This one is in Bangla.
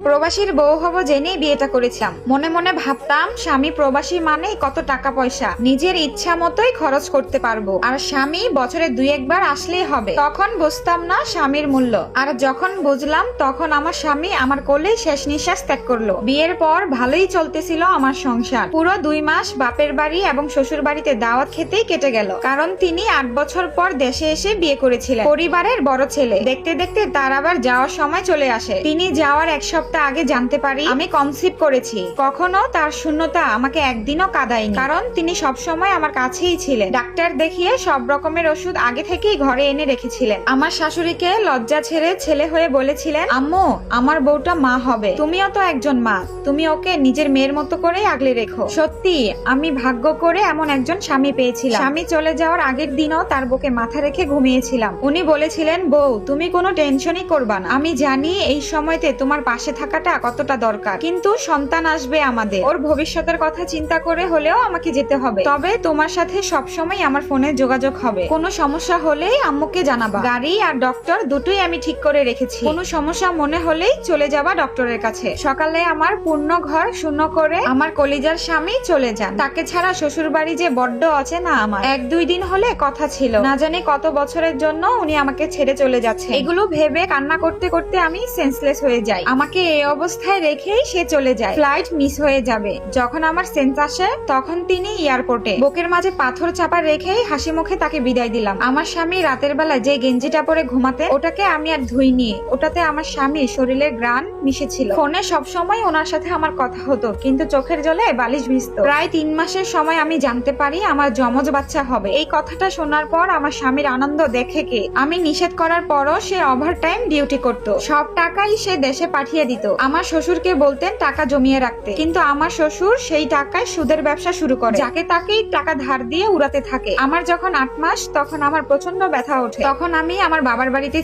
প্রবাসীর বউ হব জেনেই বিয়েটা করেছিলাম। মনে মনে ভাবতাম স্বামী প্রবাসী মানেই কত টাকা পয়সা নিজের ইচ্ছা মতোই খরচ করতে পারবো, আর স্বামী বছরে 2-1 বার আসলেই হবে। তখন বুঝতাম না স্বামীর মূল্য, আর যখন বুঝলাম তখন আমার স্বামী আমার কোলেই শেষ নিঃশ্বাস ত্যাগ করলো। বিয়ের পর ভালোই চলতেছিল আমার সংসার। পুরো 2 মাস বাপের বাড়ি এবং শ্বশুর বাড়িতে দাওয়াত খেতেই কেটে গেল, কারণ তিনি 8 বছর পর দেশে এসে বিয়ে করেছিলেন, পরিবারের বড় ছেলে। দেখতে দেখতে তার আবার যাওয়ার সময় চলে আসে। তিনি যাওয়ার 1 সপ্তাহ আগে জানতে পারি আমি কনসিভ করেছি। কখনো তার শূন্যতা আমাকে একদিনও কাঁদায়নি, কারণ তিনি সবসময় আমার কাছেই ছিলেন। ডাক্তার দেখিয়ে সব রকমের ওষুধ আগে থেকেই ঘরে এনে রেখেছিলেন। আমার শাশুড়িকে লজ্জা ছেড়ে ছেলে হয়ে বলেছিলেন, আম্মু আমার বউটা মা হবে, তুমিও তো একজন মা, তুমি ওকে নিজের মেয়ের মতো করেই আগলে রেখো। সত্যি আমি ভাগ্য করে এমন একজন স্বামী পেয়েছিলাম। স্বামী চলে যাওয়ার আগের দিনও তার বুকে মাথা রেখে ঘুমিয়েছিলাম। উনি বলেছিলেন, বউ তুমি কোনো টেনশনই করবা না, আমি জানি এই সময়তে তোমার পাশে থাকাটা কতটা দরকার, কিন্তু সন্তান আসবে আমাদের, ওর ভবিষ্যতের কথা চিন্তা করে হলেও আমাকে যেতে হবে। তবে তোমার সাথে সবসময় আমার ফোনে যোগাযোগ হবে, কোনো সমস্যা হলেই আম্মুকে জানাবা। গাড়ি আর ডক্টর দুটোই আমি ঠিক করে রেখেছি, কোনো সমস্যা মনে হলেই চলে যাবা ডক্টরের কাছে। সকালে আমার পূর্ণ ঘর শূন্য করে আমার কলিজার স্বামী চলে যান। তাকে ছাড়া শ্বশুর বাড়ি যে বড্ড অচেনা আমার। 1-2 দিন হলে কথা ছিল, না জানি কত বছরের জন্য উনি আমাকে ছেড়ে চলে যাচ্ছে। এগুলো ভেবে কান্না করতে করতে আমি সেন্সলেস হয়ে যাই। আমাকে এই অবস্থায় রেখেই সে চলে যায়, ফ্লাইট মিস হয়ে যাবে। যখন আমার সেন্স আসে তখন তিনি এয়ারপোর্টে। বুকের মাঝে পাথর চাপা রেখেই হাসি মুখে তাকে বিদায় দিলাম। আমার স্বামী রাতের বেলা যে গেঞ্জিটা পরে ঘুমাতে, ওটাকে আমি আর ধুইনি। ওটাতে আমার স্বামীর শরীরের ঘ্রাণ মিশেছিল। ফোনে সবসময় ওনার সাথে আমার কথা হতো, কিন্তু চোখের জলে বালিশ ভিজতো। প্রায় 3 মাসের সময় আমি জানতে পারি আমার যমজ বাচ্চা হবে। এই কথাটা শোনার পর আমার স্বামীর আনন্দ দেখে কে, আমি নিষেধ করার পরও সে ওভারটাইম ডিউটি করত। সব টাকাই সে দেশে পাঠিয়ে দিত। আমার শ্বশুরকে বলতেন টাকা জমিয়ে রাখতে, কিন্তু আমার শ্বশুর সেই টাকায় সুদের ব্যবসা শুরু করে, যাকে তাকেই টাকা ধার দিয়ে উড়াতে থাকে। আমার যখন 8 মাস তখন আমার প্রচন্ড ব্যথা ওঠে। তখন আমি আমার বাবার বাড়িতে